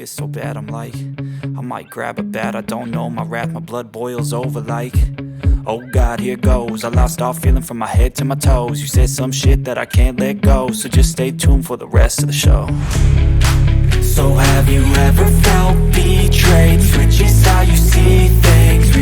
gets so bad I'm like, I might grab a bat, I don't know my wrath, my blood boils over like, oh God, here goes. I lost all feeling from my head to my toes. You said some shit that I can't let go, so just stay tuned for the rest of the show. So have you ever felt betrayed? Switches how you see things.